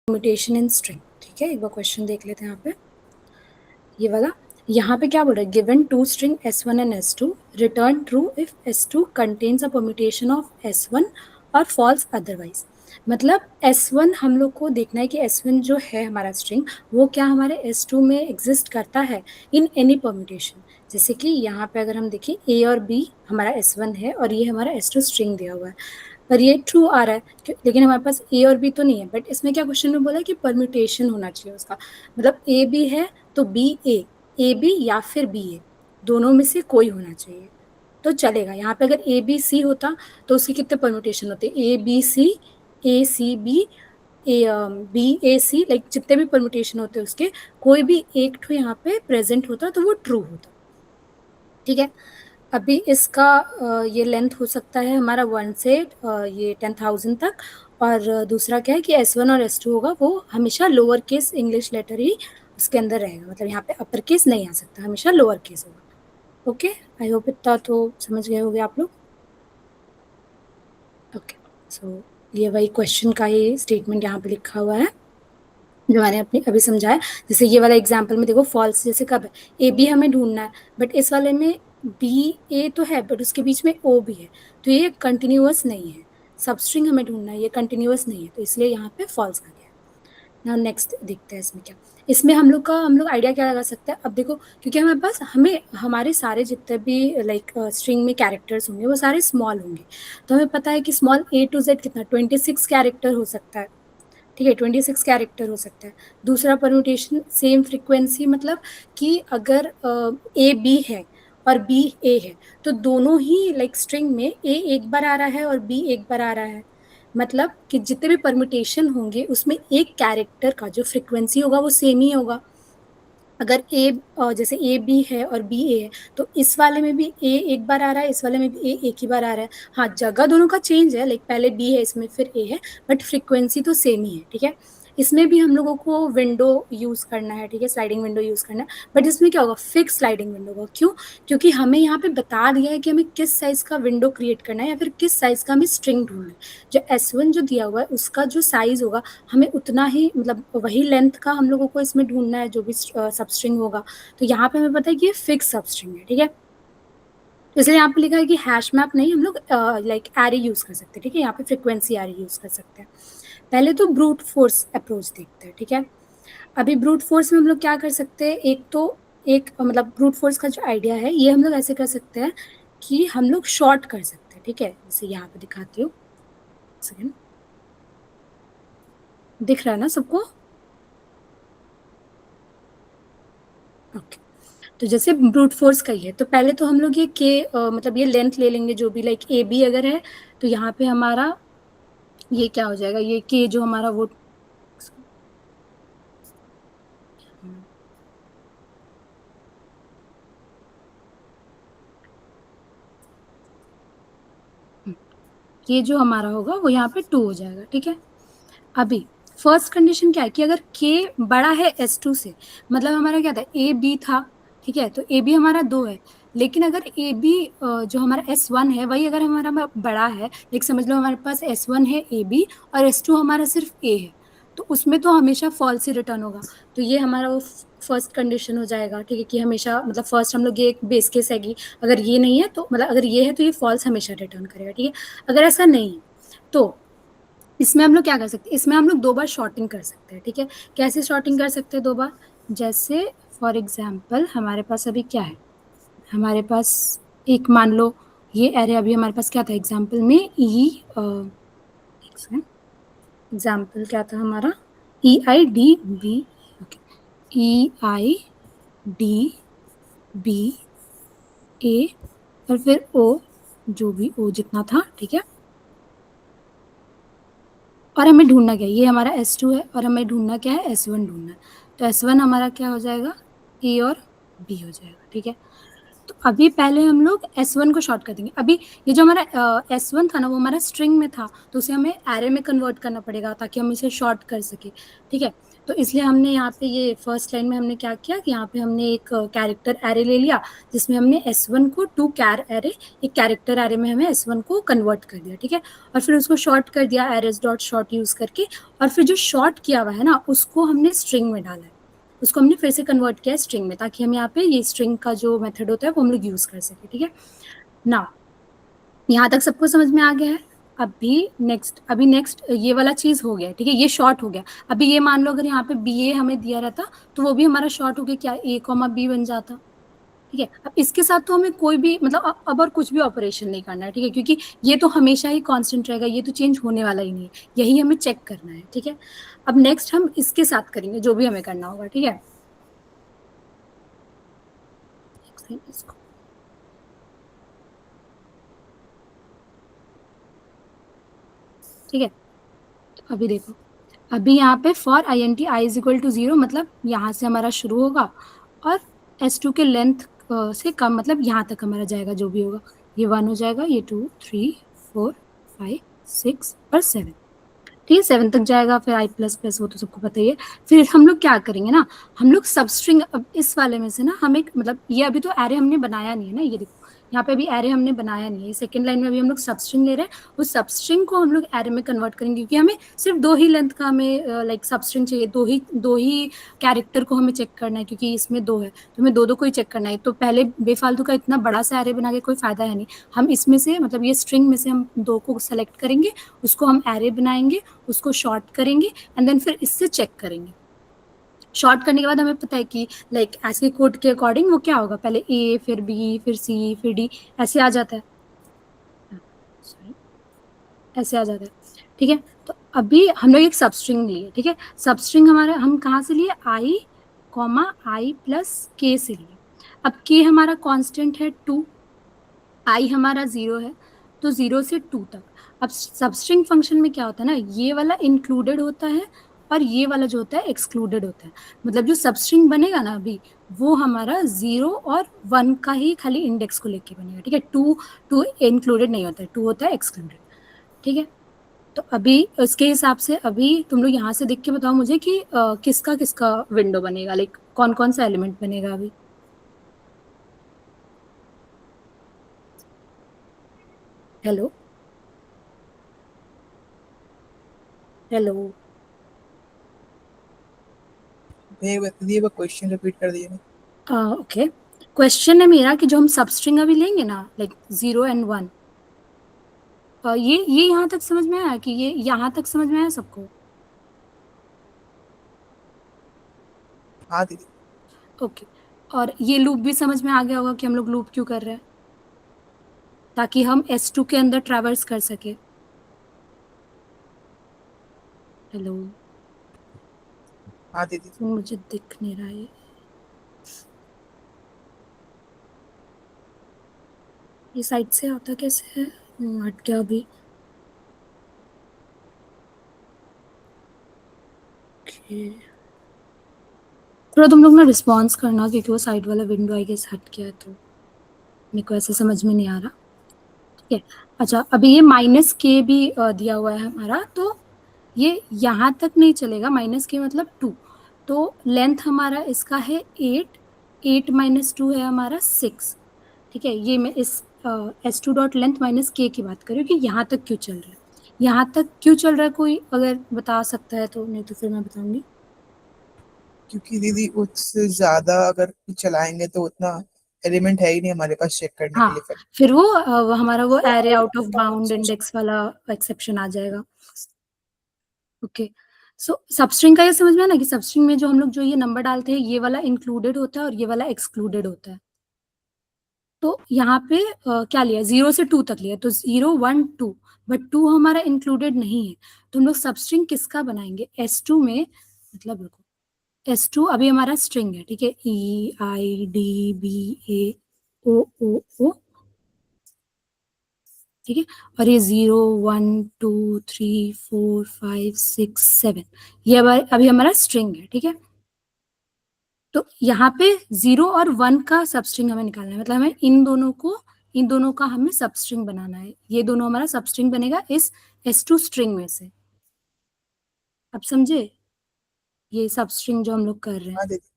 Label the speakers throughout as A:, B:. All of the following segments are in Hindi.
A: परम्यूटेशन इन स्ट्रिंग, ठीक है। एक बार क्वेश्चन देख लेते हैं यहाँ पे, ये वाला। यहाँ पे क्या बोल रहा है, given to string S1 and S2 return true if S2 contains a permutation of S1 और फॉल्स अदरवाइज। मतलब S1 हम लोग को देखना है कि S1 जो है हमारा स्ट्रिंग, वो क्या हमारे S2 में एग्जिस्ट करता है इन एनी परम्यूटेशन। जैसे कि यहाँ पे अगर हम देखें A और B हमारा S1 है और ये हमारा S2 स्ट्रिंग दिया हुआ है, पर ये ट्रू आ रहा है, लेकिन हमारे पास A और B तो नहीं है। बट इसमें क्या क्वेश्चन में बोला है कि परम्यूटेशन होना चाहिए उसका, मतलब A B है तो ए बी या फिर बी ए, दोनों में से कोई होना चाहिए तो चलेगा। यहाँ पे अगर ए बी सी होता तो उसके कितने परम्यूटेशन होते, A B C, A C B, A B A C, like जितने भी परम्यूटेशन होते उसके कोई भी एक ठो यहाँ पे प्रेजेंट होता तो वो ट्रू होता, ठीक है। अभी इसका ये लेंथ हो सकता है हमारा 1 से ये 10,000 तक। और दूसरा क्या है कि S1 और S2 होगा वो हमेशा लोअर केस इंग्लिश लेटर ही उसके अंदर रहेगा, मतलब यहाँ पे अपर केस नहीं आ सकता, हमेशा लोअर केस होगा। ओके, आई होप इतना तो समझ गए होंगे आप लोग। ओके, सो ये वही क्वेश्चन का ही स्टेटमेंट यहाँ पे लिखा हुआ है जो मैंने अपनी अभी समझाया। जैसे ये वाला एग्जाम्पल में देखो फॉल्स जैसे कब है, ए बी हमें ढूंढना है, बट इस वाले में बी ए तो है बट उसके बीच में ओ भी है, तो ये कंटिन्यूअस नहीं है। सबस्ट्रिंग हमें ढूंढना है, ये कंटिन्यूअस नहीं है, तो इसलिए यहाँ पे फॉल्स आ गया। नाउ नेक्स्ट देखते हैं इसमें क्या, इसमें हम लोग आइडिया क्या लगा सकते हैं। अब देखो, क्योंकि हमारे पास हमारे सारे जितने भी लाइक स्ट्रिंग में कैरेक्टर्स होंगे वो सारे स्मॉल होंगे, तो हमें पता है कि स्मॉल A to Z कितना 26 कैरेक्टर हो सकता है, ठीक है। 26 कैरेक्टर हो सकता है। दूसरा परम्यूटेशन सेम फ्रीक्वेंसी, मतलब कि अगर ए बी है और बी ए है तो दोनों ही लाइक स्ट्रिंग में ए एक बार आ रहा है और बी एक बार आ रहा है, मतलब कि जितने भी परम्यूटेशन होंगे उसमें एक कैरेक्टर का जो फ्रीक्वेंसी होगा वो सेम ही होगा। अगर ए जैसे ए बी है और बी ए है तो इस वाले में भी ए एक बार आ रहा है, इस वाले में भी ए एक ही बार आ रहा है। हाँ, जगह दोनों का चेंज है, लाइक पहले बी है इसमें फिर ए है, बट फ्रीक्वेंसी तो सेम ही है, ठीक है। इसमें भी हम लोगों को विंडो यूज करना है, ठीक है, स्लाइडिंग विंडो यूज करना है। बट इसमें क्या होगा, फिक्स स्लाइडिंग विंडो होगा। क्यों? क्योंकि हमें यहाँ पे बता दिया है कि हमें किस साइज का विंडो क्रिएट करना है या फिर किस साइज का हमें स्ट्रिंग ढूंढना है। जो S1 जो दिया हुआ है उसका जो साइज होगा हमें उतना ही, मतलब वही लेंथ का हम लोगों को इसमें ढूंढना है जो भी सबस्ट्रिंग होगा। तो यहाँ पे हमें पता है कि ये फिक्स सबस्ट्रिंग है, ठीक है। तो इसलिए यहाँ पे लिखा है कि हैश मैप नहीं, हम लोग लाइक एरे यूज कर सकते हैं, ठीक है। यहाँ पे फ्रीक्वेंसी एरे यूज कर सकते हैं। पहले तो ब्रूट फोर्स अप्रोच देखते हैं, ठीक है। अभी ब्रूट फोर्स में हम लोग क्या कर सकते हैं, एक मतलब ब्रूट फोर्स का जो आइडिया है ये हम लोग ऐसे कर सकते हैं कि हम लोग शॉर्ट कर सकते हैं, ठीक है। जैसे यहाँ पे दिखाती हूँ, सेकेंड, दिख रहा है ना सबको? ओके, तो जैसे ब्रूट फोर्स का ही है, तो पहले तो हम लोग ये के मतलब ये लेंथ ले लेंगे जो भी, लाइक ए बी अगर है तो यहाँ पे हमारा ये क्या हो जाएगा, ये के जो हमारा वो ये जो हमारा होगा वो यहाँ पे 2 हो जाएगा, ठीक है। अभी फर्स्ट कंडीशन क्या है कि अगर के बड़ा है S2 से, मतलब हमारा क्या था, ए बी था, ठीक है, तो ए बी हमारा 2 है। लेकिन अगर ए बी जो हमारा S1 है वही अगर हमारा बड़ा है, लाइक समझ लो हमारे पास S1 है ए बी और S2 हमारा सिर्फ ए है, तो उसमें तो हमेशा फॉल्स ही रिटर्न होगा। तो ये हमारा वो फर्स्ट कंडीशन हो जाएगा, ठीक है, कि हमेशा मतलब फर्स्ट हम लोग ये एक बेस केस है कि अगर ये नहीं है तो मतलब अगर ये है तो ये फॉल्स हमेशा रिटर्न करेगा, ठीक है। अगर ऐसा नहीं है तो इसमें हम लोग क्या कर सकते हैं, इसमें हम लोग 2 बार शॉर्टिंग कर सकते हैं, ठीक है। कैसे शॉर्टिंग कर सकते हैं 2 बार, जैसे फॉर एग्जाम्पल हमारे पास अभी क्या है, हमारे पास एक मान लो ये एरे अभी हमारे पास क्या था एग्जाम्पल में एग्जाम्पल क्या था हमारा EIDB, ओके, EIDB A और फिर O, जो भी O जितना था, ठीक है। और हमें ढूंढना क्या है, ये हमारा S2 है और हमें ढूंढना क्या है, S1 ढूंढना है। तो S1 हमारा क्या हो जाएगा, A और B हो जाएगा, ठीक है। तो अभी पहले हम लोग S1 को शॉर्ट कर देंगे। अभी ये जो हमारा S1 था ना वो हमारा स्ट्रिंग में था, तो उसे हमें एरे में कन्वर्ट करना पड़ेगा ताकि हम इसे शॉर्ट कर सके, ठीक है। तो इसलिए हमने यहाँ पे ये फर्स्ट लाइन में हमने क्या किया कि यहाँ पे हमने एक कैरेक्टर एरे ले लिया जिसमें हमने S1 को टू कैर एरे, एक कैरेक्टर एरे में हमें S1 को कन्वर्ट कर दिया, ठीक है, और फिर उसको शॉर्ट कर दिया एरेज डॉट शॉर्ट यूज करके, और फिर जो शॉर्ट किया हुआ है ना उसको हमने स्ट्रिंग में डाला है, उसको हमने फिर से कन्वर्ट किया है स्ट्रिंग में, ताकि हम यहाँ पे ये स्ट्रिंग का जो मेथड होता है वो हम लोग यूज कर सके, ठीक है ना। यहाँ तक सबको समझ में आ गया है। अभी नेक्स्ट ये वाला चीज हो गया, ठीक है, ये शॉर्ट हो गया। अभी ये मान लो अगर यहाँ पे बी ए हमें दिया रहता तो वो भी हमारा शॉर्ट हो गया, क्या ए कॉमा बी बन जाता, ठीक है। अब इसके साथ तो हमें कोई भी मतलब अब और कुछ भी ऑपरेशन नहीं करना है, ठीक है, क्योंकि ये तो हमेशा ही कांस्टेंट रहेगा, ये तो चेंज होने वाला ही नहीं है, यही हमें चेक करना है, ठीक है। अब नेक्स्ट हम इसके साथ करेंगे जो भी हमें करना होगा, ठीक है। इसको ठीक है, तो अभी देखो, अभी यहाँ पे for I N T I is equal to 0, मतलब यहाँ से हमारा शुरू होगा और S2 के लेंथ से कम, मतलब यहाँ तक हमारा जाएगा जो भी होगा, ये 1 हो जाएगा, ये 2 3 4 5 6 और 7, ठीक है, 7 तक जाएगा, फिर आई प्लस प्लस वो तो सबको पता ही है। फिर हम लोग क्या करेंगे ना, हम लोग सबस्ट्रिंग, अब इस वाले में से ना हम एक मतलब ये अभी तो एरे हमने बनाया नहीं है ना, ये देखो यहाँ पे अभी एरे हमने बनाया नहीं है, सेकंड लाइन में अभी हम लोग सबस्ट्रिंग ले रहे हैं, उस सबस्ट्रिंग को हम लोग एरे में कन्वर्ट करेंगे, क्योंकि हमें सिर्फ 2 ही लेंथ का हमें लाइक सबस्ट्रिंग चाहिए, दो ही कैरेक्टर को हमें चेक करना है, क्योंकि इसमें 2 है तो हमें दो दो को ही चेक करना है, तो पहले बेफालतू का इतना बड़ा सा एरे बना के कोई फायदा है नहीं। हम इसमें से मतलब ये स्ट्रिंग में से हम 2 को सेलेक्ट करेंगे, उसको हम एरे बनाएंगे, उसको शॉर्ट करेंगे एंड देन फिर इससे चेक करेंगे। शॉर्ट करने के बाद हमें पता है कि लाइक एस के कोड के अकॉर्डिंग वो क्या होगा, पहले ए फिर बी फिर सी फिर डी ऐसे आ जाता है, सॉरी ऐसे आ जाता है, ठीक है। तो अभी हम लोग एक सबस्ट्रिंग लिए, ठीक है, सबस्ट्रिंग हमारा हम कहाँ से लिए, आई कॉमा आई प्लस के से लिए। अब के हमारा कांस्टेंट है 2, आई हमारा 0 है, तो 0 से 2 तक। अब सबस्ट्रिंग फंक्शन में क्या होता है ना, ये वाला इंक्लूडेड होता है और ये वाला जो होता है एक्सक्लूडेड होता है, मतलब जो सबस्ट्रिंग बनेगा ना अभी वो हमारा 0 और 1 का ही खाली इंडेक्स को लेके बनेगा, ठीक है, टू टू इंक्लूडेड नहीं होता है, 2 होता है एक्सक्लूडेड, ठीक है। तो अभी इसके हिसाब से अभी तुम लोग यहाँ से देख के बताओ मुझे कि किसका किसका विंडो बनेगा, लाइक कौन कौन सा एलिमेंट बनेगा अभी। Hello hello.
B: दिए वो क्वेश्चन रिपीट कर दिए ना।
A: ओके, क्वेश्चन है मेरा कि जो हम सबस्ट्रिंग अभी लेंगे ना लाइक 0 एंड 1, ये यहाँ तक समझ में आया कि ये यहाँ तक समझ में आया सबको।
B: हाँ दीदी।
A: ओके, और ये लूप भी समझ में आ गया होगा कि हम लोग लूप क्यों कर रहे हैं, ताकि हम S2 के अंदर ट्रैवर्स कर सके। हेलो,
B: हाँ दीदी।
A: मुझे दिख नहीं रहा है, ये साइड से आता कैसे है, हट गया अभी। Okay. थोड़ा तुम लोग ना रिस्पॉन्स करना, क्योंकि वो साइड वाला विंडो आई गेस हट गया है, तो मेरे को ऐसे समझ में नहीं आ रहा, ठीक है। अच्छा, अभी ये माइनस के भी दिया हुआ है हमारा, तो ये यहाँ तक नहीं चलेगा, माइनस के मतलब 2, तो लेंथ हमारा इसका है 8, 8 माइनस 2 है हमारा 6, ठीक है। ये मैं इस S2 डॉट लेंथ माइनस के की बात कर रही हूँ कि यहाँ तक क्यों चल रहा है, यहाँ तक क्यों चल रहा है, कोई अगर बता सकता है तो, नहीं तो फिर मैं बताऊंगी।
B: क्योंकि दीदी उससे ज्यादा अगर चलाएंगे तो उतना एलिमेंट है ही नहीं हमारे पास चेक करने
A: हाँ,
B: के लिए फिर।
A: फिर वो हमारा वो array out of bound index वाला एक्सेप्शन आ जाएगा। ओके, सो सबस्ट्रिंग का ये समझ में है ना कि सबस्ट्रिंग में जो हम लोग जो ये नंबर डालते हैं ये वाला इंक्लूडेड होता है और ये वाला एक्सक्लूडेड होता है। तो यहाँ पे क्या लिया, 0 से 2 तक लिया, तो 0 1 2, बट 2 हमारा इंक्लूडेड नहीं है, तो हम लोग सबस्ट्रिंग किसका बनाएंगे, S2 में, मतलब रुको, S2 अभी हमारा स्ट्रिंग है, ठीक है, EIDBAOOO, ठीक है, और ये 0 1 2 3 4 5 6 7, ये अभी हमारा स्ट्रिंग है, ठीक है। तो यहाँ पे 0 और 1 का सबस्ट्रिंग हमें निकालना है, मतलब हमें इन दोनों का हमें सबस्ट्रिंग बनाना है, ये दोनों हमारा सबस्ट्रिंग बनेगा इस S2 स्ट्रिंग में से। अब समझे। ये सब स्ट्रिंग जो हम लोग कर रहे हैं।
B: हाँ दीदी।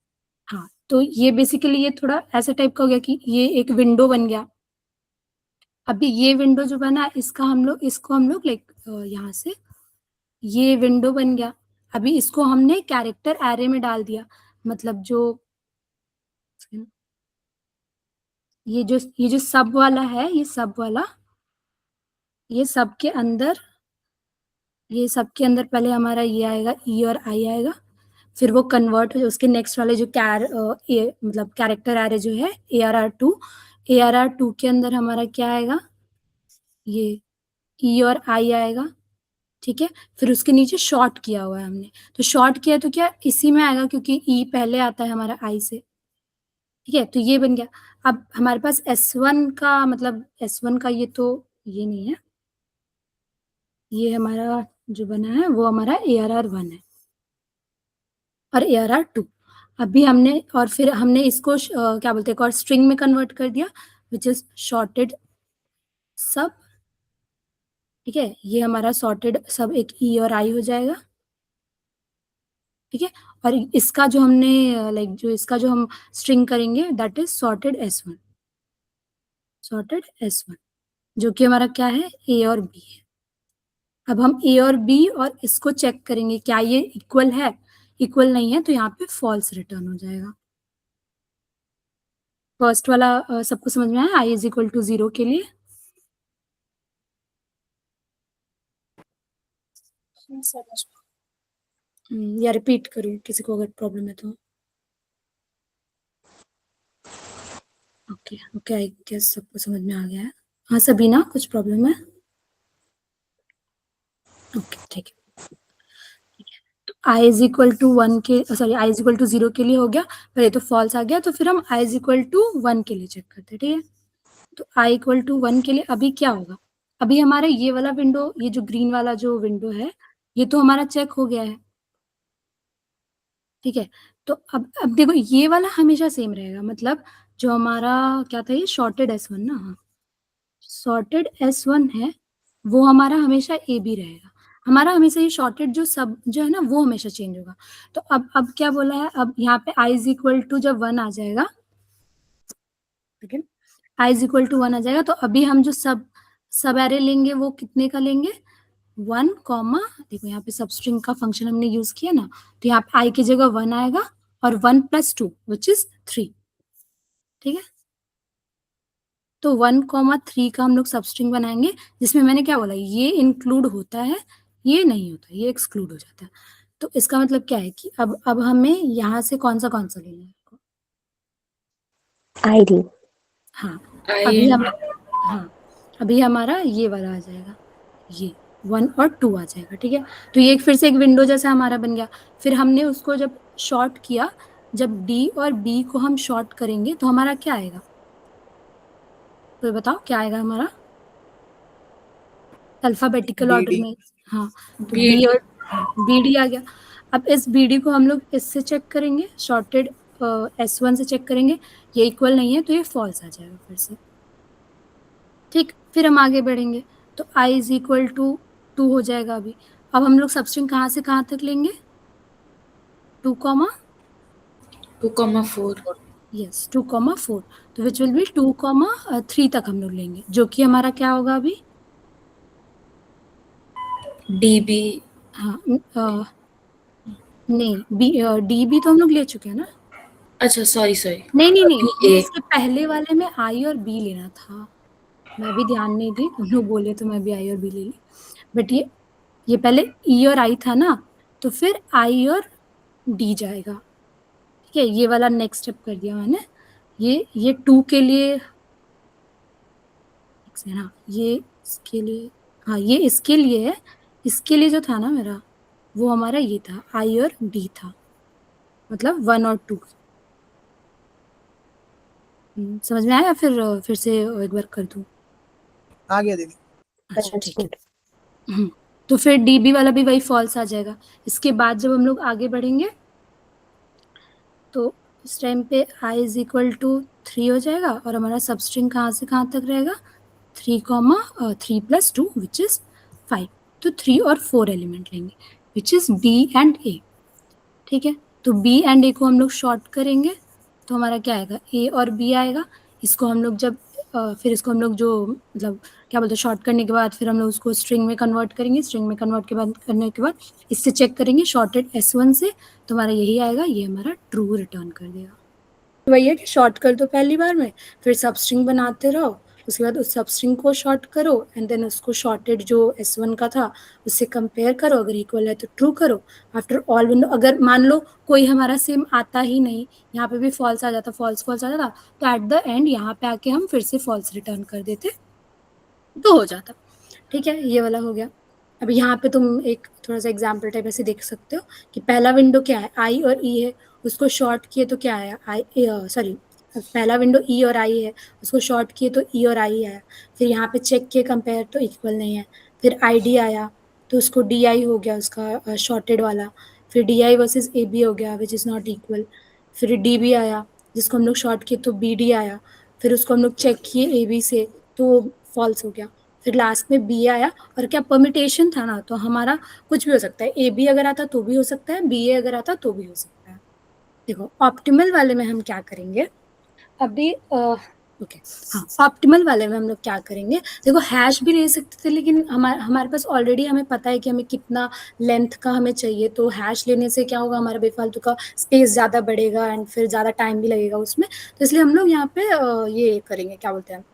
A: हाँ, तो ये बेसिकली ये थोड़ा ऐसा टाइप का हो गया कि ये एक विंडो बन गया। अभी ये विंडो जो बना इसको हम लोग लाइक यहाँ से ये विंडो बन गया। अभी इसको हमने कैरेक्टर एरे में डाल दिया, मतलब जो ये जो सब वाला है, ये सब वाला, ये सब के अंदर पहले हमारा ये आएगा, ई और आई आएगा, फिर वो कन्वर्ट हो उसके नेक्स्ट वाले जो मतलब कैरेक्टर एरे जो है ARR2 के अंदर हमारा क्या आएगा, ये ई और आई आएगा। ठीक है, फिर उसके नीचे शॉर्ट किया हुआ है हमने, तो शॉर्ट किया तो क्या इसी में आएगा क्योंकि ई पहले आता है हमारा आई से। ठीक है, तो ये बन गया। अब हमारे पास S1 का मतलब S1 का ये नहीं है, ये हमारा जो बना है वो हमारा ARR1 है और ARR2। अभी हमने और फिर हमने इसको क्या बोलते हैं, और स्ट्रिंग में कन्वर्ट कर दिया विच इज सॉर्टेड सब। ठीक है, ये हमारा सॉर्टेड सब एक ई और आई हो जाएगा। ठीक है, और इसका जो हमने लाइक जो इसका जो हम स्ट्रिंग करेंगे दैट इज सॉर्टेड S1 जो कि हमारा क्या है, ए और बी है। अब हम ए और बी और इसको चेक करेंगे क्या ये इक्वल है, इक्वल नहीं है तो यहाँ पे फॉल्स रिटर्न हो जाएगा। फर्स्ट वाला सबको समझ में आया, आई इज इक्वल टू 0 के लिए। या रिपीट करूँ किसी को अगर प्रॉब्लम है तो। ओके ओके, आई गेस सबको समझ में आ गया है। हाँ सबीना, कुछ प्रॉब्लम है? ओके ठीक है, आई इज इक्वल टू 1 के sorry I is equal to 0 के लिए हो गया, पर ये तो फॉल्स आ गया, तो फिर हम आई इज इक्वल टू 1 के लिए चेक करते हैं। ठीक है, तो आई इक्वल टू 1 के लिए अभी क्या होगा, अभी हमारा ये वाला विंडो, ये जो ग्रीन वाला जो विंडो है ये तो हमारा चेक हो गया है। ठीक है, तो अब देखो ये वाला हमेशा सेम रहेगा, मतलब जो हमारा क्या था, ये सॉर्टेड S1 ना, हाँ सॉर्टेड S1 है वो हमारा हमेशा ए बी रहेगा। हमारा हमेशा ये सॉर्टेड जो सब जो है ना वो हमेशा चेंज होगा। तो अब क्या बोला है, अब यहाँ पे आई इज इक्वल टू जब 1 आ जाएगा, ठीक है, आई इज इक्वल टू 1 आ जाएगा, तो अभी हम जो सब एरे लेंगे वो कितने का लेंगे, 1 कॉमा, देखो यहाँ पे सबस्ट्रिंग का फंक्शन हमने यूज किया ना, तो यहाँ पे आई की जगह 1 आएगा और 1 + 2 विच इज 3। ठीक है, तो 1, 3 का हम लोग सबस्ट्रिंग बनाएंगे, जिसमें मैंने क्या बोला, ये इंक्लूड होता है, ये नहीं होता, ये एक्सक्लूड हो जाता है। तो इसका मतलब क्या है कि अब हमें यहाँ से कौन सा लेना है,
C: आईडी।
A: हाँ
D: आई
A: हाँ अभी हमारा ये वाला आ जाएगा, ये 1 और 2 आ जाएगा। ठीक है, तो ये फिर से एक विंडो जैसा हमारा बन गया। फिर हमने उसको जब शॉर्ट किया, जब डी और बी को हम शॉर्ट करेंगे तो हमारा क्या आएगा, तो बताओ क्या आएगा हमारा अल्फाबेटिकल ऑर्डर में। हाँ, तो बी और बी डी आ गया। अब इस बी डी को हम लोग इससे चेक करेंगे, शॉर्टेड S1 से चेक करेंगे, ये इक्वल नहीं है तो ये फॉल्स आ जाएगा फिर से। ठीक, फिर हम आगे बढ़ेंगे, तो आई इज इक्वल टू 2 हो जाएगा अभी। अब हम लोग सबस्ट्रिंग कहाँ से कहाँ तक लेंगे, 2,
D: 2,4
A: यस 2,4, तो विच विल बी 2,3 तक हम लोग लेंगे, जो कि हमारा क्या होगा अभी,
D: DB।
A: हाँ नहीं डी बी तो हम लोग ले चुके हैं ना।
D: अच्छा सॉरी
A: नहीं
D: अभी
A: इसके पहले वाले में आई और बी लेना था, मैं भी ध्यान नहीं दी, तुम लोग बोले तो मैं भी आई और बी ले ली, बट ये पहले ई और आई था ना, तो फिर आई और डी जाएगा। ठीक है, ये वाला नेक्स्ट स्टेप कर दिया मैंने, ये 2 के लिए, हाँ ये इसके लिए, हाँ ये इसके लिए है, इसके लिए जो था ना मेरा वो हमारा ये था, आई और डी था, मतलब 1 और 2। समझ में आया, फिर से एक बार कर दूं?
B: आ गया दीदी।
A: अच्छा ठीक है, तो फिर डीबी वाला भी वही फॉल्स आ जाएगा। इसके बाद जब हम लोग आगे बढ़ेंगे तो इस टाइम पे आई इज इक्वल टू 3 हो जाएगा और हमारा सबस्ट्रिंग कहाँ से कहाँ तक रहेगा, 3 + 2 विच इज 5। तो 3 और 4 एलिमेंट लेंगे विच इज बी एंड ए। ठीक है, तो बी एंड ए को हम लोग शॉर्ट करेंगे तो हमारा क्या आएगा, ए और बी आएगा। इसको हम लोग जब फिर इसको हम लोग जो मतलब क्या बोलते हैं, शॉर्ट करने के बाद फिर हम लोग उसको स्ट्रिंग में कन्वर्ट करेंगे। स्ट्रिंग में कन्वर्ट के बाद करने के बाद इससे चेक करेंगे शॉर्टेड S1 से, तो हमारा यही आएगा, ये हमारा ट्रू रिटर्न कर देगा। तो वही है कि शॉर्ट कर दो पहली बार में, फिर सब स्ट्रिंग बनाते रहो, उसके बाद उस सब स्ट्रिंग को शॉर्ट करो एंड देन उसको शॉर्टेड जो S1 का था उससे कंपेयर करो, अगर इक्वल है तो ट्रू करो। आफ्टर ऑल विंडो अगर मान लो कोई हमारा सेम आता ही नहीं, यहाँ पे भी फॉल्स आ जाता, फॉल्स फॉल्स आ जाता, तो एट द एंड यहाँ पे आके हम फिर से फॉल्स रिटर्न कर देते तो हो जाता। ठीक है, ये वाला हो गया। अब यहाँ पे तुम एक थोड़ा सा एग्जाम्पल टाइप ऐसे देख सकते हो कि पहला विंडो क्या है, आई और ई है, उसको शॉर्ट किए तो क्या आया, आई सॉरी, पहला विंडो ई और आई है, उसको शॉर्ट किए तो ई और आई आया। फिर यहाँ पे चेक किए कंपेयर तो इक्वल नहीं है। फिर आई डी आया तो उसको डी आई हो गया उसका शॉर्टेड वाला। फिर D I versus A B हो गया विच इज़ नॉट इक्वल। फिर डी बी आया जिसको हम लोग शॉर्ट किए तो बी डी आया। फिर उसको हम लोग चेक किए ए बी से तो फॉल्स हो गया। फिर लास्ट में बी आया, और क्या परमिटेशन था ना, तो हमारा कुछ भी हो सकता है, ए बी अगर आता तो भी हो सकता है, बी ए अगर आता तो भी हो सकता है। देखो ऑप्टिमल वाले में हम क्या करेंगे अभी, ओके हाँ, ऑप्टिमल वाले में हम लोग क्या करेंगे, देखो हैश भी ले सकते थे, लेकिन हमारे पास ऑलरेडी हमें पता है कि हमें कितना लेंथ का हमें चाहिए, तो हैश लेने से क्या होगा, हमारा बेफालतू का स्पेस ज़्यादा बढ़ेगा एंड फिर ज़्यादा टाइम भी लगेगा उसमें। तो इसलिए हम लोग यहाँ पे ये करेंगे, क्या बोलते हैं,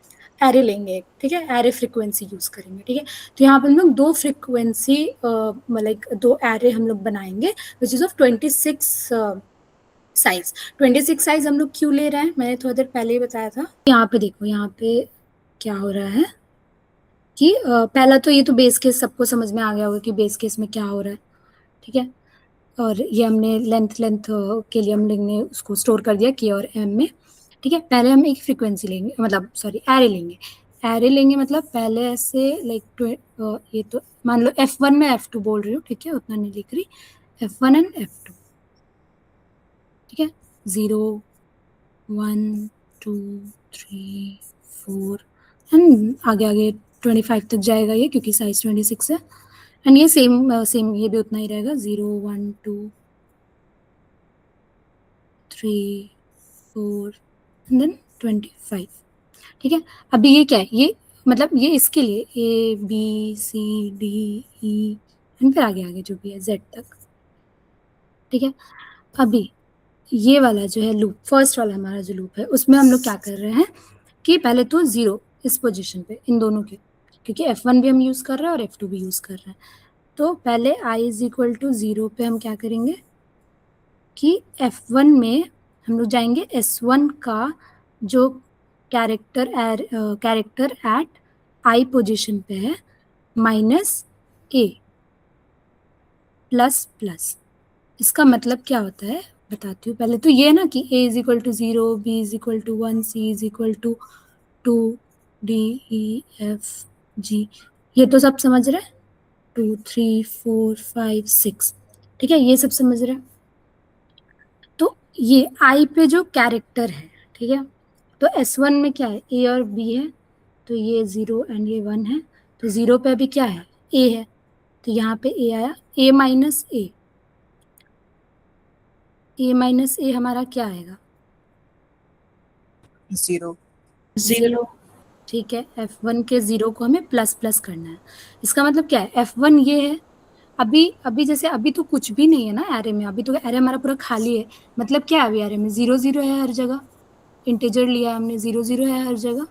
A: एरे लेंगे, ठीक है, एरे फ्रिक्वेंसी यूज़ करेंगे। ठीक है, तो यहाँ पे हम लोग दो फ्रिक्वेंसी मतलब दो एरे हम लोग बनाएंगे which is of 26 size. 26 size हम लोग क्यों ले रहे हैं, मैंने थोड़ी देर पहले ही बताया था। यहाँ पे देखो, यहाँ पे क्या हो रहा है कि पहला तो ये तो बेस केस सबको समझ में आ गया होगा कि बेस केस में क्या हो रहा है। ठीक है, और ये हमने लेंथ के लिए हम लेंगे उसको स्टोर कर दिया के और एम में। ठीक है, पहले हम एक फ्रिक्वेंसी लेंगे, मतलब सॉरी एरे लेंगे। एरे लेंगे मतलब पहले ऐसे लाइक ये तो मान लो F1 में F2 बोल रही हूँ, ठीक है, उतना नहीं लिख रही, F1 एंड F2। ठीक है, 0 1 2 3 4 एंड आगे आगे 25 तक जाएगा ये, क्योंकि साइज 26 है। एंड ये सेम ये भी उतना ही रहेगा, 0 1 2 3 4 एंड देन 25। ठीक है, अभी ये क्या है, ये मतलब ये इसके लिए A B C D E and फिर आगे आगे जो भी है जेड तक। ठीक है, अभी ये वाला जो है लूप, फर्स्ट वाला हमारा जो लूप है, उसमें हम लोग क्या कर रहे हैं कि पहले तो 0 इस पोजीशन पे इन दोनों के, क्योंकि F1 भी हम यूज़ कर रहे हैं और F2 भी यूज़ कर रहे हैं, तो पहले i इज इक्वल टू 0 पे हम क्या करेंगे कि F1 में हम लोग जाएंगे S1 का जो कैरेक्टर एट i पोजीशन पे है -a प्लस। इसका मतलब क्या होता है बताती हूँ। पहले तो ये ना कि a is equal to 0, b is equal to 1, c is equal to 2, d e f g, ये तो सब समझ रहे, 2 3 4 5 6। ठीक है, ये सब समझ रहे। तो ये i पे जो कैरेक्टर है, ठीक है, तो S1 में क्या है, a और b है, तो ये 0 एंड ये 1 है, तो 0 पे अभी क्या है, a है, तो यहाँ पे a आया, a माइनस a हमारा क्या आएगा,
B: 0।
D: 0।
A: ठीक है, F1 के 0 को हमें प्लस प्लस करना है। इसका मतलब क्या है, F1 ये है, अभी जैसे अभी तो कुछ भी नहीं है ना एरे में, अभी तो एरे हमारा पूरा खाली है। मतलब क्या है, अभी एरे में 0 0 है हर जगह, इंटीजर लिया है हमने, 0 0 है हर जगह,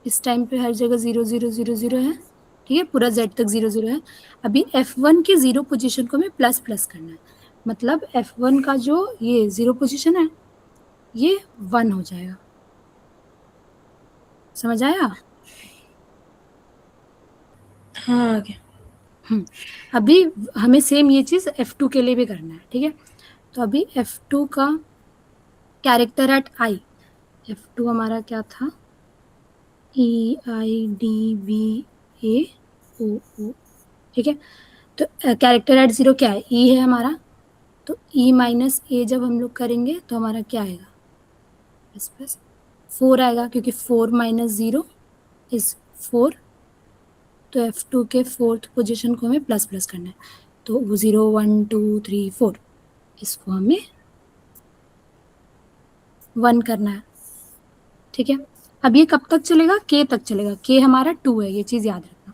A: इस टाइम पे हर जगह 0 0 0 0 है। ठीक है, पूरा Z तक 0 0 है। अभी F1 की 0 पोजीशन को हमें प्लस प्लस करना है, मतलब F1 का जो ये 0 पोजीशन है ये 1 हो जाएगा। समझ आया?
D: हाँ, आ गया।
A: अभी हमें सेम ये चीज़ F2 के लिए भी करना है। ठीक है, तो अभी F2 का कैरेक्टर एट I, F2 हमारा क्या था, EIDBAOO। ठीक है, तो कैरेक्टर एट 0 क्या है, E है हमारा, तो E माइनस A जब हम लोग करेंगे तो हमारा क्या आएगा, बस 4 आएगा, क्योंकि 4 माइनस 0 इज 4, तो F2 के 4th पोजीशन को हमें प्लस प्लस करना है। तो वो 0 1 2 3 4 इसको हमें 1 करना है, ठीक है। अब ये कब तक चलेगा, k तक चलेगा, k हमारा 2 है, ये चीज याद रखना,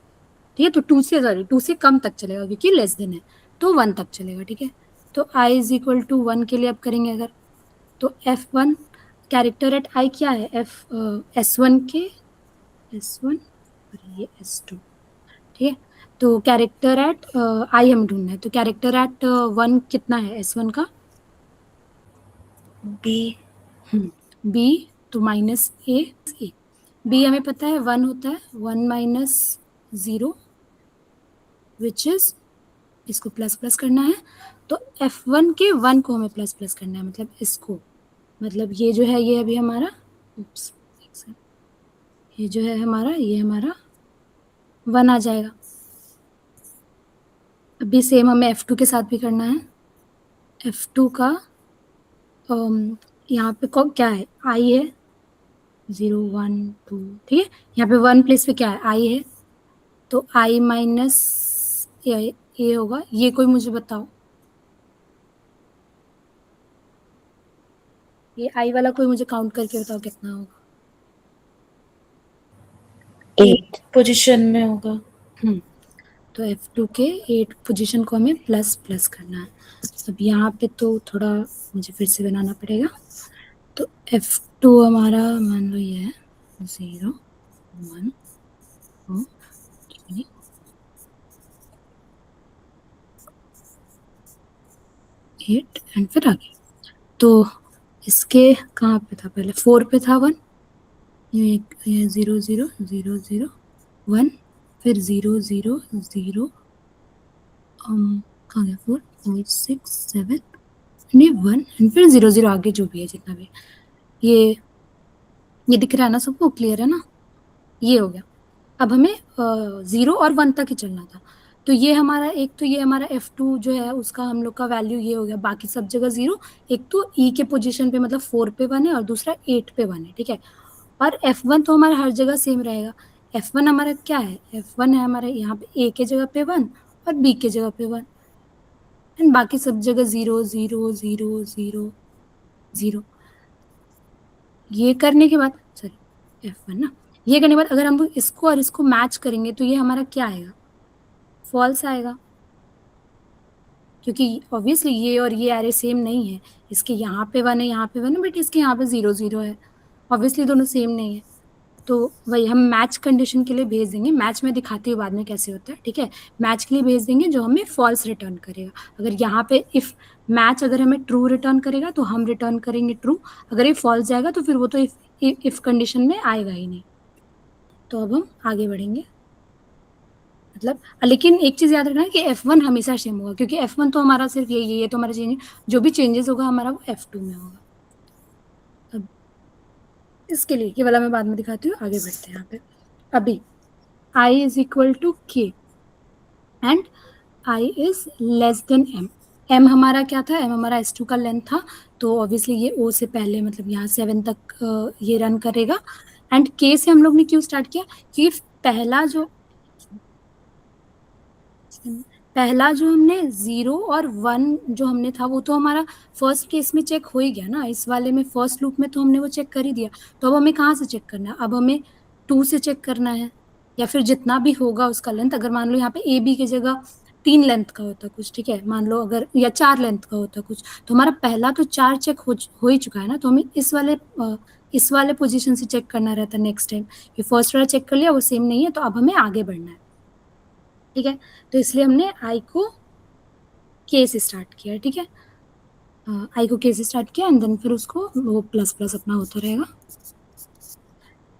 A: ठीक है। तो 2 से कम तक चलेगा क्योंकि लेस देन है, तो 1 तक चलेगा, ठीक है। तो i इज इक्वल टू 1 के लिए अब करेंगे अगर, तो f1 कैरेक्टर एट i क्या है, s1 के s1 और ये s2, ठीक है। तो कैरेक्टर एट i हमें ढूंढना है, तो कैरेक्टर एट 1 कितना है s1 का,
D: B.
A: b, तो माइनस a, b हमें पता है 1 होता है, 1 माइनस 0 विच इज, इसको प्लस प्लस करना है, तो f1 के 1 को हमें प्लस प्लस करना है, मतलब इसको, मतलब ये जो है ये अभी हमारा, उप्स, ये जो है हमारा, ये हमारा 1 आ जाएगा। अभी सेम हमें f2 के साथ भी करना है, f2 का यहाँ पे क्या है, i है, 0 1 2, ठीक है। यहाँ पे 1 प्लेस पे क्या है, i है, तो i माइनस ए होगा, ये कोई मुझे बताओ, ये i वाला कोई मुझे काउंट करके बताओ कितना होगा।
D: 8 पोजीशन में होगा।
A: तो f2 के 8 पोजीशन को हमें प्लस प्लस करना है। अब यहाँ पे तो थोड़ा मुझे फिर से बनाना पड़ेगा, तो f2 हमारा मान लो ये है 0 1 2 3 8 एंड फिर आगे, तो इसके कहाँ पे था, पहले 4 पे था 1, ये 0 0 0 0 1, फिर 0 0 0 कहाँ गया 4 5 6 7 नहीं 1 एंड फिर 0 0 आगे जो भी है जितना भी, ये दिख रहा है ना सबको, क्लियर है ना, ये हो गया। अब हमें 0 और 1 तक ही चलना था, तो ये हमारा एक, तो ये हमारा f2 जो है उसका हम लोग का वैल्यू ये हो गया, बाकी सब जगह 0, एक तो e के पोजीशन पे मतलब 4 पे 1 है और दूसरा 8 पे 1 है, ठीक है। और f1 तो हमारा हर जगह सेम रहेगा, f1 हमारा क्या है, f1 है हमारा यहाँ पे a के जगह पे 1 और b के जगह पे 1, एंड बाकी सब जगह 0 0 0 0 0। ये करने के बाद, सॉरी f1 ना, ये करने के बाद अगर हम लोग इसको और इसको मैच करेंगे तो ये हमारा क्या आएगा, फॉल्स आएगा, क्योंकि ऑब्वियसली ये और ये एरे सेम नहीं है, इसके यहाँ पे 1 है, यहाँ पे 1 है, बट इसके यहाँ पे 0 0 है, ऑब्वियसली दोनों सेम नहीं है। तो वही हम मैच कंडीशन के लिए भेज देंगे, मैच में दिखाती हूँ बाद में कैसे होता है, ठीक है। मैच के लिए भेज देंगे जो हमें फॉल्स रिटर्न करेगा, अगर यहाँ पे इफ मैच अगर हमें ट्रू रिटर्न करेगा तो हम रिटर्न करेंगे ट्रू, अगर ये फॉल्स जाएगा तो फिर वो तो इफ कंडीशन में आएगा ही नहीं। तो अब हम आगे बढ़ेंगे, मतलब लेकिन एक चीज याद रखना कि f1 हमेशा सेम होगा, क्योंकि f1 तो हमारा सिर्फ ये तो हमारा चेंज, जो भी चेंजेस होगा हमारा वो f2 में होगा। अब इसके लिए ये वाला मैं बाद में दिखाती हूँ, आगे बढ़ते हैं यहाँ पे। अभी i is equal to k and i is less than m, m हमारा क्या था, m हमारा s2 का लेंथ था, तो ऑब्वियसली ये o से पहले मतलब यहाँ 7 तक ये रन करेगा, एंड k से हम लोग ने क्यों स्टार्ट किया, क्योंकि पहला जो हमने 0 और 1 जो हमने था वो तो हमारा फर्स्ट केस में चेक हो ही गया ना, इस वाले में फर्स्ट लूप में तो हमने वो चेक कर ही दिया, तो अब हमें कहाँ से चेक करना है, अब हमें 2 से चेक करना है, या फिर जितना भी होगा उसका लेंथ, अगर मान लो यहाँ पे ए बी की जगह 3 लेंथ का होता कुछ, ठीक है, मान लो अगर, या 4 लेंथ का होता कुछ, तो हमारा पहला तो 4 चेक हो ही चुका है ना, तो हमें इस वाले पोजीशन से चेक करना रहता नेक्स्ट टाइम, ये फर्स्ट वाला चेक कर लिया वो सेम नहीं है, तो अब हमें आगे बढ़ना है, ठीक है। तो इसलिए हमने आई को के से स्टार्ट किया, ठीक है, आई को के से स्टार्ट किया एंड देन फिर उसको वो प्लस प्लस अपना होता रहेगा,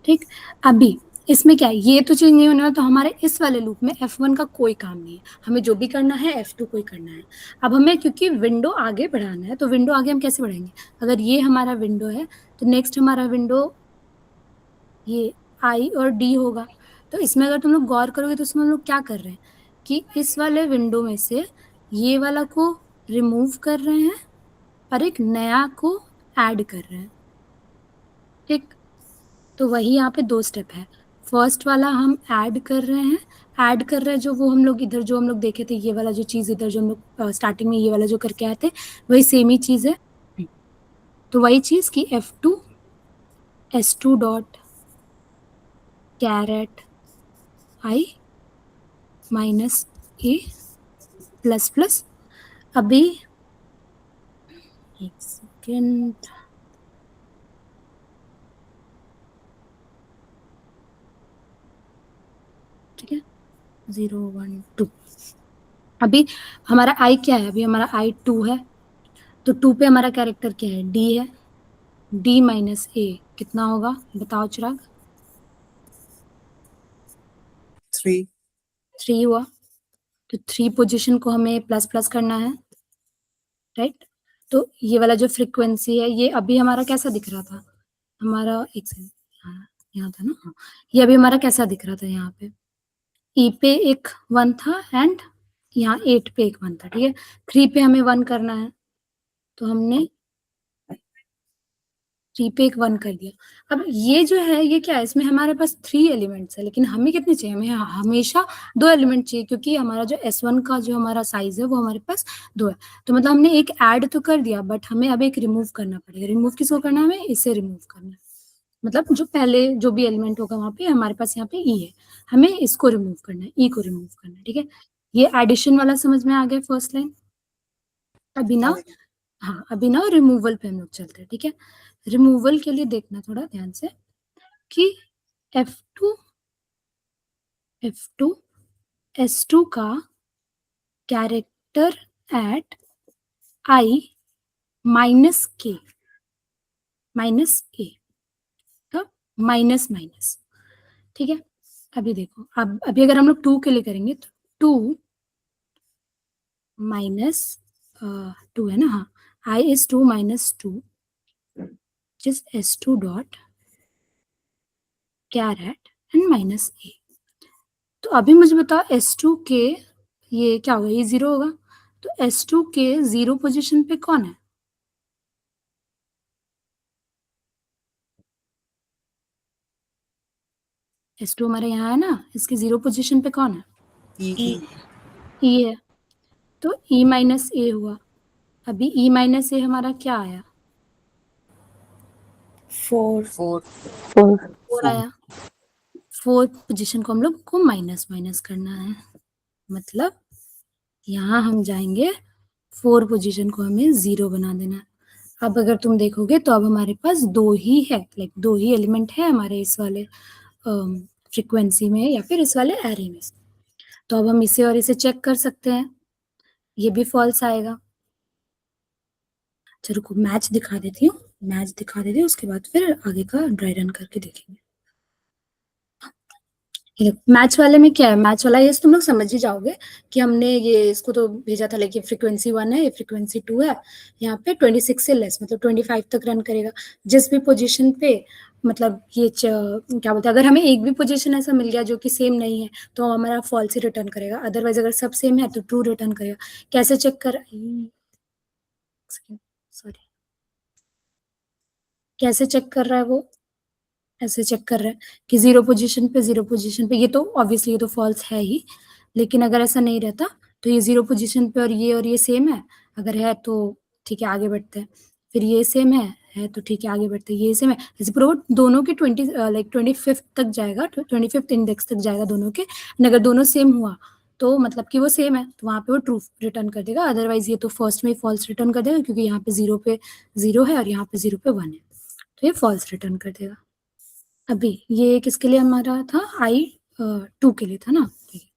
A: ठीक। अभी इसमें क्या है, ये तो चेंज नहीं होने वाला, तो हमारे इस वाले लूप में f1 का कोई काम नहीं है, हमें जो भी करना है f2 को ही करना है। अब हमें क्योंकि विंडो आगे बढ़ाना है, तो विंडो आगे हम कैसे बढ़ाएंगे, अगर ये हमारा विंडो है तो नेक्स्ट हमारा विंडो ये आई और डी होगा, तो इसमें अगर तुम लोग गौर करोगे तो इसमें हम लोग क्या कर रहे हैं कि इस वाले विंडो में से ये वाला को रिमूव कर रहे हैं और एक नया को ऐड कर रहे हैं, ठीक। तो वही यहाँ पे 2 स्टेप है, फर्स्ट वाला हम ऐड कर रहे हैं, ऐड कर रहे हैं जो वो हम लोग इधर जो हम लोग देखे थे, ये वाला जो चीज़ इधर जो हम लोग स्टार्टिंग में ये वाला जो करके आए थे वही सेम ही चीज़ है। तो वही चीज़ कि F2 S2 dot caret I minus A plus plus, अभी एक सेकेंड, ठीक है, 0 1 2। अभी हमारा I क्या है, अभी हमारा I 2 है, तो 2 पे हमारा कैरेक्टर क्या है, D है, D माइनस A कितना होगा बताओ चिराग?
B: 3
A: 3 हुआ, तो 3 पोजीशन को हमें प्लस प्लस करना है, राइट। तो ये वाला जो फ्रीक्वेंसी है ये अभी हमारा कैसा दिख रहा था, हमारा एक सेकंड, यहाँ था ना, हाँ, ये अभी हमारा कैसा दिख रहा था, यहाँ पे E पे एक 1 था एंड यहाँ 8 पे एक 1 था, ठीक है। 3 पे हमें 1 करना है, तो हमने 3 पे एक 1 कर दिया। अब ये जो है ये क्या है, इसमें हमारे पास 3 एलिमेंट्स है, लेकिन हमें कितने चाहिए, हमें हमेशा 2 एलिमेंट चाहिए, क्योंकि हमारा जो S1 का जो हमारा साइज है वो हमारे पास 2 है। तो मतलब हमने एक ऐड तो कर दिया, बट हमें अब एक रिमूव करना पड़ेगा। रिमूव किसको करना है, हमें इसे रिमूव करना है, मतलब जो पहले जो भी एलिमेंट होगा वहां पे हमारे पास यहाँ पे E है, हमें इसको रिमूव करना है, E को रिमूव करना है, ठीक है। ये एडिशन वाला समझ में आ गया फर्स्ट लाइन। अभी ना, हाँ अभी ना रिमूवल पे हम लोग चलते हैं, ठीक है। रिमूवल के लिए देखना थोड़ा ध्यान से कि F2 S2 का character eight I minus K minus A, तो माइनस माइनस, ठीक है। अभी देखो, अब अभी अगर हम लोग 2 के लिए करेंगे तो 2 माइनस 2 है ना, हाँ, I is 2 minus 2 which is S2 dot caret and minus A। तो अभी मुझे बताओ S2 के ये क्या होगा, ये 0 होगा, तो S2 के 0 पोजीशन पे कौन है, S2 हमारे यहाँ है ना, इसके 0 पोजीशन पे कौन है,
B: E
A: E है, तो E माइनस A हुआ। अभी E माइनस A हमारा क्या आया,
D: 4
A: 4 आया। 4th पोजीशन को हम लोग को माइनस माइनस करना है, मतलब यहाँ हम जाएंगे 4 पोजीशन को हमें 0 बना देना है। अब अगर तुम देखोगे तो अब हमारे पास 2 ही है, लाइक 2 ही एलिमेंट है हमारे इस वाले फ्रीक्वेंसी में या फिर इस वाले एरे में। तो अब हम इसे और इसे चेक कर सकते हैं, ये भी फॉल्स आएगा। चलो को मैच दिखा देती हूँ, मैच दिखा देती हूँ, उसके बाद फिर आगे का ड्राई रन करके देखेंगे। मैच वाले में क्या है, मैच वाला ये तुम लोग समझ ही जाओगे कि हमने ये इसको तो भेजा था, लेकिन फ्रीक्वेंसी 1 है, ये फ्रीक्वेंसी 2 है, यहाँ पे 26 से लेस मतलब 25 तक रन करेगा। जिस भी पोजीशन पे मतलब ये क्या बोलते हैं, अगर हमें एक भी पोजीशन ऐसा मिल गया जो कि सेम नहीं है तो हमारा फॉल्स ही रिटर्न करेगा, अदरवाइज अगर सब सेम है तो ट्रू रिटर्न करेगा। कैसे चेक कर, सॉरी, कैसे चेक कर रहा है वो, ऐसे चेक कर रहा है कि 0 पोजीशन पे, ये तो ऑब्वियसली ये तो फॉल्स है ही, लेकिन अगर ऐसा नहीं रहता तो ये 0 पोजीशन पे और ये सेम है, अगर है तो ठीक है आगे बढ़ते हैं, फिर ये सेम है तो ठीक है आगे बढ़ते हैं, ये सेम है, ऐसे पूरा दोनों के 20 लाइक 25 तक जाएगा, 25 इंडेक्स तक जाएगा दोनों के। अगर दोनों सेम हुआ तो मतलब कि वो सेम है, तो वहाँ पे वो ट्रू रिटर्न कर देगा, अदरवाइज ये तो फर्स्ट में फॉल्स रिटर्न कर देगा, क्योंकि यहाँ पे 0 पे 0 है और यहाँ पे 0 पे 1 है, तो ये फॉल्स रिटर्न कर देगा। अभी ये किसके लिए हमारा था, I 2 के लिए था ना, ठीक है।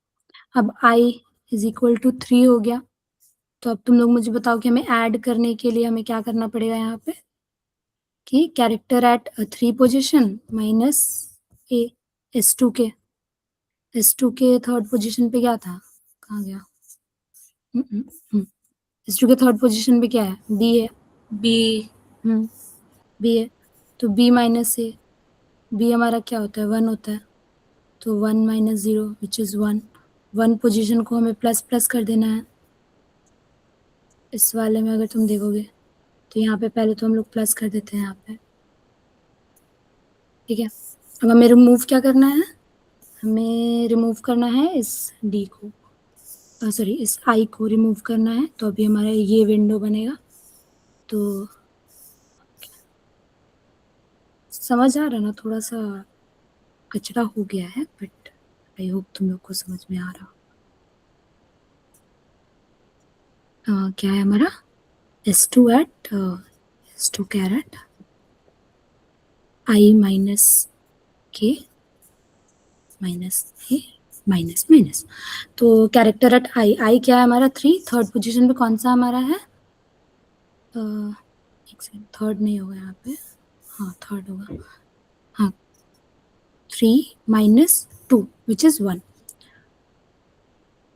A: अब I इज इक्वल टू 3 हो गया, तो अब तुम लोग मुझे बताओ कि हमें ऐड करने के लिए हमें क्या करना पड़ेगा यहाँ पे, कि कैरेक्टर एट 3 पोजीशन माइनस ए S2 के, S2 के थर्ड पोजीशन पे क्या था, कहाँ गया, S2 के थर्ड पोजीशन पे क्या है, B है,
D: B
A: B है, तो B माइनस ए, B हमारा क्या होता है 1 होता है, तो 1 माइनस 0 विच इज 1, 1 पोजीशन को हमें प्लस प्लस कर देना है। इस वाले में अगर तुम देखोगे तो यहाँ पे पहले तो हम लोग प्लस कर देते हैं यहाँ पे, ठीक है। अब हमें रिमूव क्या करना है, हमें रिमूव करना है इस डी को, सॉरी इस आई को रिमूव करना है, तो अभी हमारा ये विंडो बनेगा। तो समझ आ रहा ना, थोड़ा सा कचरा हो गया है, बट आई होप तुम लोग को समझ में आ रहा। क्या है हमारा S2 at S2 caret I minus K minus A minus minus. तो कैरेक्टर एट आई क्या है हमारा 3, थर्ड पोजीशन पे कौन सा हमारा है, एक सेकंड, थर्ड नहीं होगा यहाँ पे, हाँ थर्ड होगा, हाँ 3 माइनस 2 विच इज 1,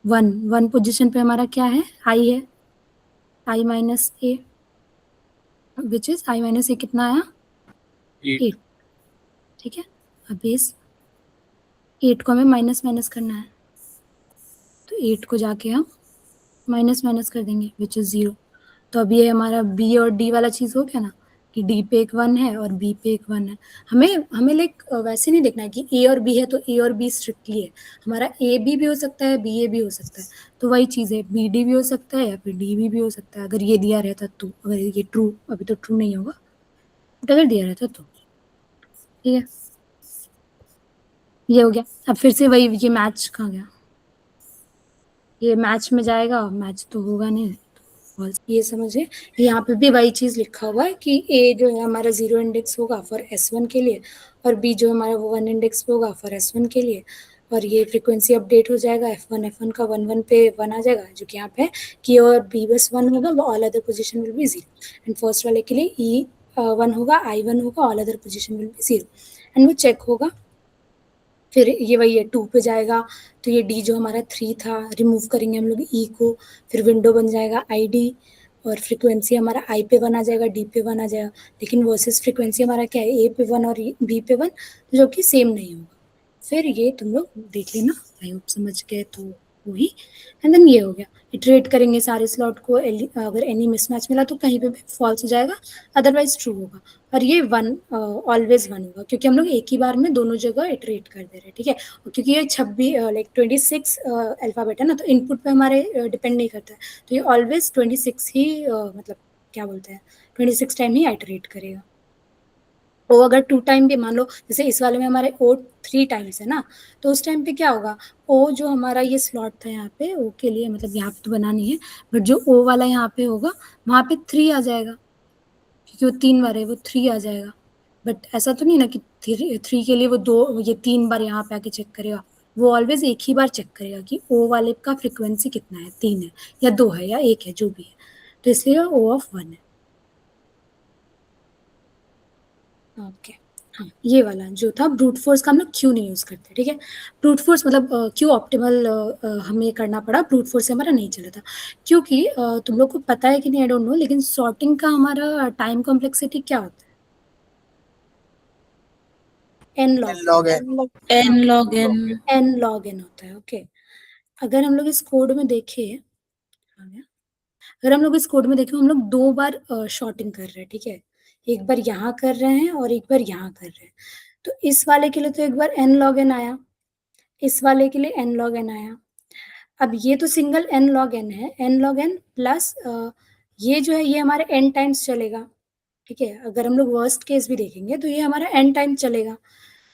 A: 1 पोजीशन पे हमारा क्या है, आई है, I minus A which is I minus A कितना आया 8, ठीक है। अब इस 8 को हमें माइनस माइनस करना है, तो 8 को जाके हम माइनस माइनस कर देंगे विच इज 0। तो अब ये हमारा बी और डी वाला चीज हो गया ना, कि डी पे एक 1 है और बी पे एक 1 है। हमें लाइक वैसे नहीं देखना है कि ए और बी है तो ए और बी स्ट्रिक्टली है, हमारा ए बी भी हो सकता है, बी ए भी हो सकता है। तो वही चीज है, बी डी भी हो सकता है या फिर डी बी भी हो सकता है, अगर ये दिया रहता तो, अगर ये ट्रू, अभी तो ट्रू नहीं होगा, बट अगर दिया रहता तो, ठीक है। ये हो गया। अब फिर से वही, ये मैच कहाँ गया, ये मैच में जाएगा, मैच तो होगा नहीं, ये समझिए। यहाँ पे भी वही चीज लिखा हुआ है कि ए जो है हमारा 0 इंडेक्स होगा फॉर S1 के लिए, और बी जो हमारा वो 1 इंडेक्स पे होगा फॉर S1 के लिए, और ये फ्रीक्वेंसी अपडेट हो जाएगा, F1 का 1 पे 1 आ जाएगा, जो कि यहाँ पे कि और बी बस 1 होगा, वो all other position will be 0, and first वाले के लिए ई 1 होगा, आई 1 होगा, all other position will be 0, and वो चेक होगा। फिर ये वही है 2 पे जाएगा, तो ये डी जो हमारा 3 था, रिमूव करेंगे हम लोग ई को, फिर विंडो बन जाएगा आई डी, और फ्रीक्वेंसी हमारा आई पे 1 आ जाएगा, डी पे 1 आ जाएगा, लेकिन वर्सेस फ्रीक्वेंसी हमारा क्या है, ए पे 1 और बी पे 1, जो कि सेम नहीं होगा। फिर ये तुम लोग देख लेना, आई होप समझ गए तो वही, एंड देन ये हो गया। इटरेट करेंगे सारे स्लॉट को, अगर एनी मिसमैच मिला तो कहीं पे भी फॉल्स हो जाएगा, अदरवाइज ट्रू होगा। और ये 1 ऑलवेज 1 होगा, क्योंकि हम लोग एक ही बार में दोनों जगह इटरेट कर दे रहे हैं, ठीक है। और क्योंकि ये 26 लाइक 26 अल्फाबेट है ना, तो इनपुट पे हमारे डिपेंड नहीं करता है, तो ये ऑलवेज 26 ही मतलब क्या बोलते हैं 26 टाइम ही आइटरेट करेगा। ओ अगर 2 टाइम भी मान लो, जैसे इस वाले में हमारे ओ 3 टाइम्स है ना, तो उस टाइम पे क्या होगा, ओ जो हमारा ये स्लॉट था यहाँ पे ओ के लिए, मतलब यहाँ पे तो बना नहीं है, बट जो ओ वाला यहाँ पे होगा वहाँ पे 3 आ जाएगा, क्योंकि वो 3 बार है, वो 3 आ जाएगा। बट ऐसा तो नहीं ना कि 3 के लिए वो 2 ये 3 बार यहाँ पे आके चेक करेगा, वो ऑलवेज एक ही बार चेक करेगा कि ओ वाले का फ्रिक्वेंसी कितना है, 3 है या 2 है या 1 है, जो भी है, तो इसलिए ओ ऑफ 1 है। ओके, हाँ ये वाला जो था ब्रूट फोर्स का हम लोग क्यों नहीं यूज करते, ठीक है। ब्रूट फोर्स मतलब क्यों ऑप्टिमल हमें करना पड़ा, ब्रूट फोर्स से हमारा नहीं चला था, क्योंकि तुम लोग को पता है कि नहीं आई डोंट नो, लेकिन सॉर्टिंग का हमारा टाइम कॉम्प्लेक्सिटी क्या होता है, N
B: N log N.
D: n log n।
A: N log N होता है, ओके। अगर हम लोग इस कोड में देखें, अगर हम लोग इस कोड में देखें, हम लोग 2 बार शॉर्टिंग कर रहे हैं, ठीक है, एक बार यहाँ कर रहे हैं और एक बार यहाँ कर रहे हैं। तो इस वाले के लिए तो एक बार एन लॉग एन आया, इस वाले के लिए एन लॉग एन आया। अब ये तो सिंगल एन लॉग एन है, एन लॉग एन प्लस ये जो है ये हमारे एन टाइम्स चलेगा, ठीक है। अगर हम लोग वर्स्ट केस भी देखेंगे तो ये हमारा एन टाइम चलेगा,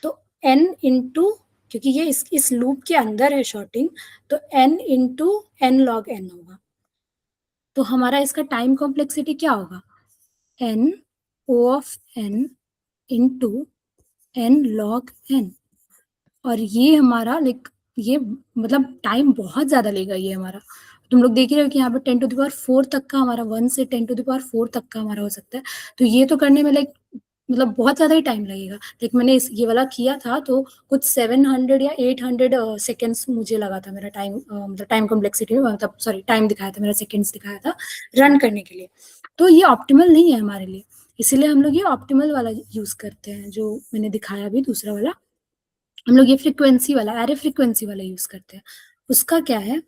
A: तो एन इंटू, क्योंकि ये इस लूप के अंदर है शॉर्टिंग, तो N into N log N होगा। तो हमारा इसका टाइम कॉम्प्लेक्सिटी क्या होगा, N O of N into N log N. और ये हमारा लाइक ये मतलब टाइम बहुत ज्यादा लेगा ये हमारा। तुम लोग देख ही रहे हो कि यहाँ पे 10⁴ तक का हमारा 1 से 10⁴ तक का हमारा हो सकता है। तो ये तो करने में लाइक मतलब बहुत ज्यादा ही टाइम लगेगा। लाइक मैंने ये वाला किया था तो कुछ 700 या 800 सेकेंड्स मुझे लगा था मेरा टाइम, मतलब टाइम कॉम्प्लेक्सिटी में, मतलब सॉरी टाइम दिखाया था मेरा, सेकेंड्स दिखाया था रन करने के लिए। तो ये ऑप्टिमल नहीं है हमारे लिए, इसीलिए हम लोग ये ऑप्टिमल वाला यूज करते हैं, जो मैंने दिखाया भी दूसरा वाला। हम लोग ये फ्रीक्वेंसी वाला, एरे फ्रीक्वेंसी वाला यूज करते हैं। उसका क्या है,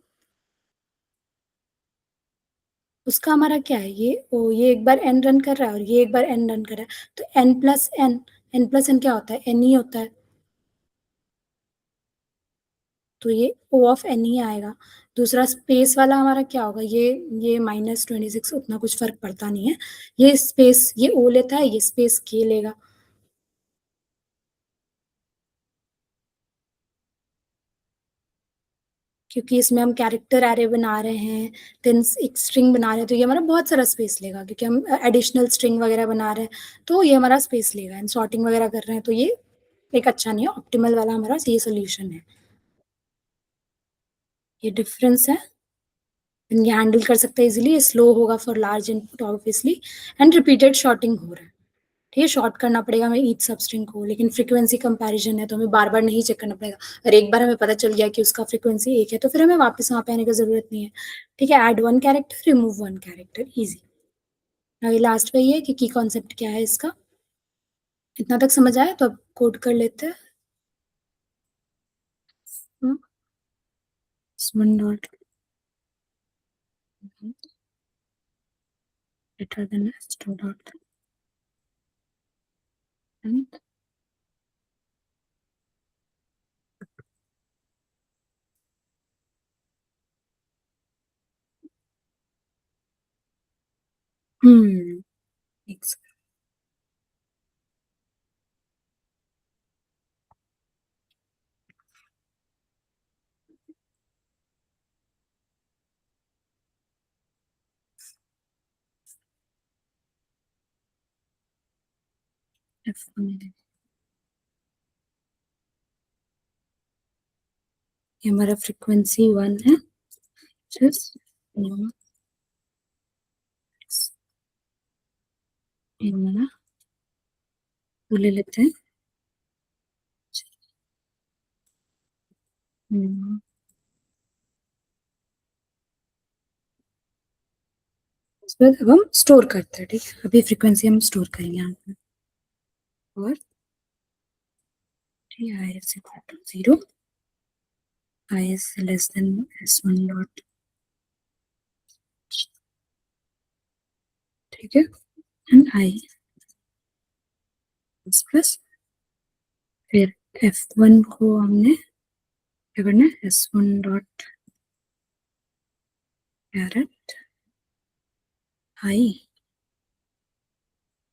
A: उसका हमारा क्या है, ये एक बार एन रन कर रहा है और ये एक बार एन रन कर रहा है, तो एन प्लस एन क्या होता है, एन ही होता है। तो ये O ऑफ n ही आएगा। दूसरा स्पेस वाला हमारा क्या होगा, ये -26 उतना कुछ फर्क पड़ता नहीं है, ये स्पेस ये O लेता है, ये स्पेस K लेगा। क्योंकि इसमें हम कैरेक्टर एरे बना रहे हैं, देन एक स्ट्रिंग बना रहे हैं, तो ये हमारा बहुत सारा स्पेस लेगा, क्योंकि हम एडिशनल स्ट्रिंग वगैरह बना रहे हैं, तो ये हमारा स्पेस लेगा। एंड सॉर्टिंग वगैरह कर रहे हैं, तो ये एक अच्छा नहीं है, ऑप्टिमल वाला हमारा ये सोल्यूशन है। ये डिफरेंस है, ये हैंडल कर सकते हैं इजीली, स्लो होगा for large input obviously, and repeated sorting हो रहा है। ठीक है, शॉर्ट करना पड़ेगा हमें ईच सब स्ट्रिंग को, लेकिन फ्रीक्वेंसी कंपैरिजन है तो हमें बार बार नहीं चेक करना पड़ेगा। और एक बार हमें पता चल गया कि उसका फ्रीक्वेंसी एक है, तो फिर हमें वापस वहां पे आने की जरूरत नहीं है। ठीक है, add one character, remove one character, easy. अभी लास्ट में ये कि की कॉन्सेप्ट क्या है इसका, इतना तक समझ आया तो अब कोड कर लेते हैं। One dot greater than s2 dot length. एक second. F1 ये हमारा फ्रीक्वेंसी 1 है, just ये हमारा वो ले लेते हैं। उसके बाद अब हम स्टोर करते हैं। ठीक है, अभी फ्रीक्वेंसी हम स्टोर करेंगे यहाँ पे, और i is equal to 0, I is less than s1 dot, ठीक है, एंड i is प्लस, फिर f1 को हमने क्या करना है, s1 dot caret i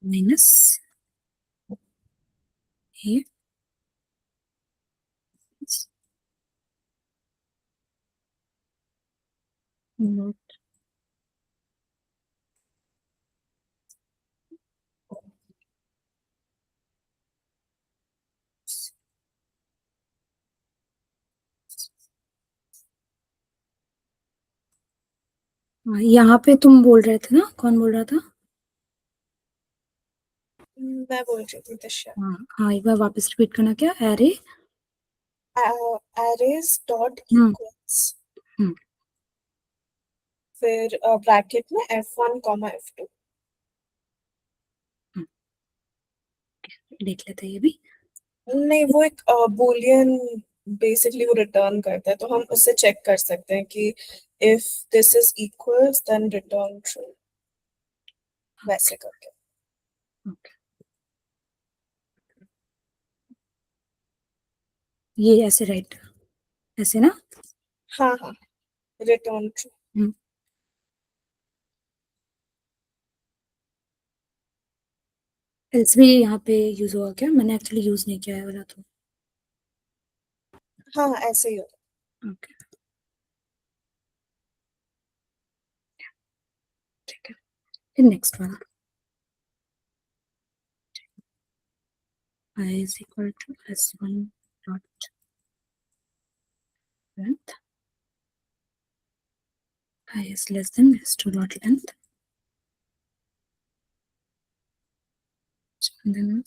A: minus a note. यहाँ पे तुम बोल रहे थे ना, कौन बोल रहा था?
C: मैं बोल रही थी दिशा।
A: हाँ हाँ, एक बार वापस रिपीट करना, क्या एरे
C: arrays डॉट
A: हम्म
C: इक्वल्स,
A: हम्म
C: फिर ब्रैकेट में f1 कॉमा f2।
A: देख लेते हैं ये भी।
C: नहीं, वो एक बूलियन बेसिकली वो रिटर्न करता है, तो हम उससे चेक कर सकते हैं कि if this is equals then return true, वैसे करके।
A: ओके, ये ऐसे राइट, ऐसे ना।
C: हाँ हाँ, रिटर्न ट्रू।
A: एल्स भी यहाँ पे यूज होगा क्या? मैंने एक्चुअली यूज नहीं किया है वाला, तो
C: हाँ हाँ, ऐसे ही होता
A: ओके, ठीक है। फिर नेक्स्ट वाला, I is equal to s1 dot length, I is less than s2 dot length, and then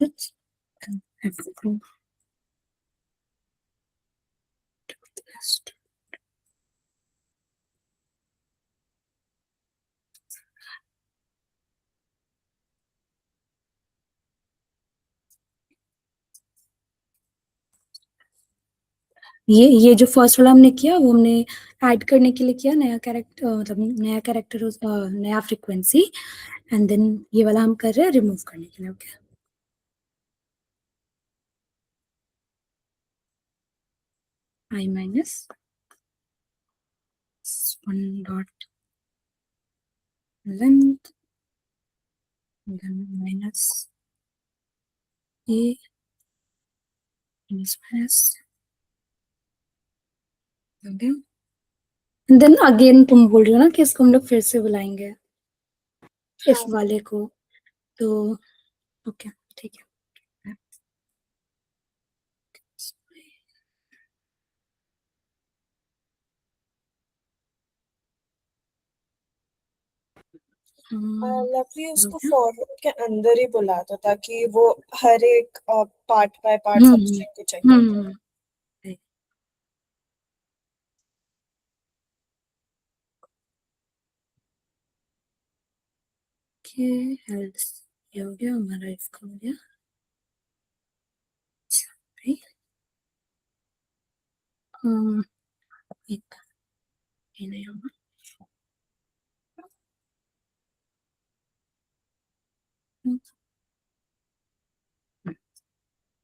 A: it's f2 test. ये जो फर्स्ट वाला हमने किया, वो हमने ऐड करने के लिए किया, नया कैरेक्टर, मतलब नया कैरेक्टर, नया फ्रीक्वेंसी, एंड देन ये वाला हम कर रहे हैं रिमूव करने के लिए। Okay, I minus 1 dot length, then minus a minus okay. Then again तुम बोल रहे हो ना कि इसको हम लोग फिर से बुलाएंगे इस
C: हाँ।
A: वाले को, तो ओके ठीक है।
C: लवली उसको
A: हो गया?
C: फॉर के अंदर ही बुला दो ताकि वो हर एक part by part
A: hmm,
C: substring को चेक कर
A: हम्म, ओके हेल्थ ये हो गया हमारा, इसका हो गया सॉरी एक ये नहीं होगा,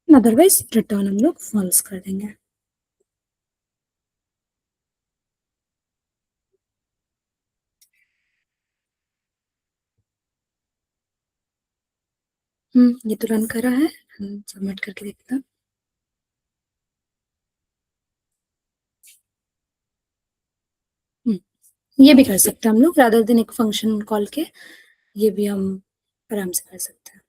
A: अदरवाइज रिटर्न हम लोग फॉल्स कर देंगे। ये तो रन करा है, सबमिट करके देखता हूँ। ये भी कर सकते हैं हम लोग, रादर देन एक फंक्शन कॉल के, ये भी हम आराम से कर सकते हैं।